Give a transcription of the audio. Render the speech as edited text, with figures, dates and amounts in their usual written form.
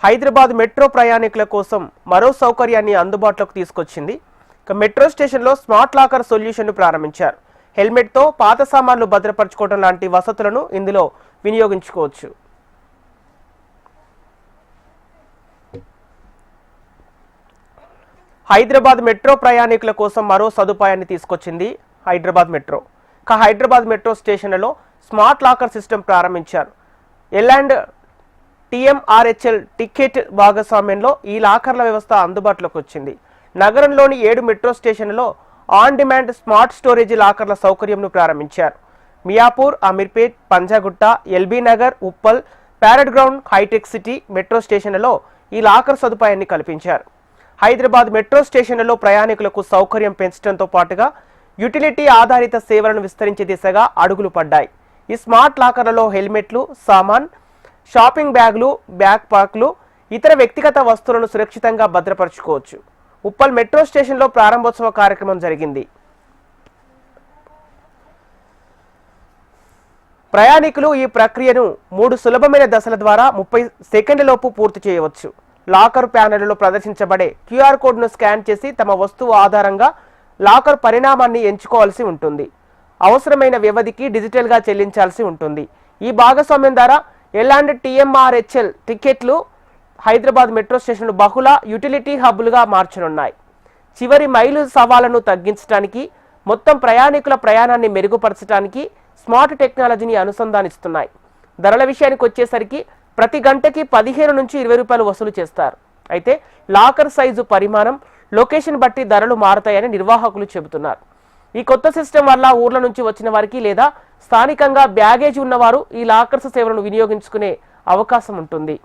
Hyderabad metro ప్రయాణికుల కోసం మరో సౌకర్యాన్ని అందుబాటులోకి తీసుకొచ్చింది. ఇక మెట్రో స్టేషన్లో స్మార్ట్ లాకర్ సొల్యూషన్ను ప్రారంభించారు. హెల్మెట్తో పాత సామాన్లు భద్రపరచుకోవడం లాంటి వసతులను ఇందులో వినియోగించుకోవచ్చు. హైదరాబాద్ మెట్రో ప్రయాణికుల కోసం మరో సదుపాయాన్ని తీసుకొచ్చింది హైదరాబాద్ మెట్రో. హైదరాబాద్ మెట్రో స్టేషన్లలో స్మార్ట్ లాకర్ సిస్టమ్ ప్రారంభించారు. ఎల్&టి TMRHL టికెట్ భాగస్వామ్యంలో ఈ లాకర్ల వ్యవస్థ అందుబాటులోకి వచ్చింది. నగరంలోని 7 మెట్రో స్టేషన్లలో ఆన్ డిమాండ్ స్మార్ట్ స్టోరేజ్ లాకర్ల సౌకర్యంను ప్రారంభించారు. Miyapur, Ameerpet, Panjagutta, LB Nagar, Uppal, parade ground, Hitech City metro స్టేషన్లలో ఈ లాకర్ సదుపాయాన్ని కల్పించారు. హైదరాబాద్ మెట్రో స్టేషన్లలో ప్రయాణికులకు సౌకర్యం పెంచడంతో పాటుగా యుటిలిటీ ఆధారిత సేవలను విస్తరించే దిశగా అడుగులు పడ్డాయి. ఈ స్మార్ట్ లాకర్లలో హెల్మెట్లు, సామాన్, షాపింగ్ బ్యాగులు, బ్యాక్ ప్యాక్లు, ఇతర వ్యక్తిగత వస్తువులను సురక్షితంగా భద్రపరచుకోవచ్చు. ఉప్పల్ మెట్రో స్టేషన్లో ప్రారంభోత్సవ కార్యక్రమం జరిగింది. ప్రయాణికులు ఈ ప్రక్రియను 3 సులభమైన దశల ద్వారా 30 సెకండ్లలోపు పూర్తి చేయవచ్చు. లాకర్ ప్యానెల్లో ప్రదర్శించబడే QR కోడ్ను స్కాన్ చేసి తమ వస్తువు ఆధారంగా లాకర్ పరిణామాన్ని ఎంచుకోవాల్సి ఉంటుంది. అవసరమైన వ్యవధికి డిజిటల్గా చెల్లించాల్సి ఉంటుంది. ఈ భాగస్వామ్యం ద్వారా ఎల్&టి TMRHL టికెట్లు హైదరాబాద్ మెట్రో స్టేషన్లు బహుళ యుటిలిటీ హబ్బులుగా మార్చనున్నాయి. చివరి మైలు సవాళ్లను తగ్గించడానికి, మొత్తం ప్రయాణికుల ప్రయాణాన్ని మెరుగుపరచడానికి స్మార్ట్ టెక్నాలజీని అనుసంధానిస్తున్నాయి. ధరల విషయానికి వచ్చేసరికి ప్రతి గంటకి 15 నుంచి 20 రూపాయలు వసూలు చేస్తారు. అయితే లాకర్ సైజు, పరిమాణం, లొకేషన్ బట్టి ధరలు మారతాయని నిర్వాహకులు చెబుతున్నారు. ఈ కొత్త సిస్టమ్ వల్ల ఊర్ల నుంచి వచ్చిన వారికి లేదా స్థానికంగా బ్యాగేజ్ ఉన్నవారు ఈ లాకర్స్ సేవలను వినియోగించుకునే అవకాశం ఉంటుంది.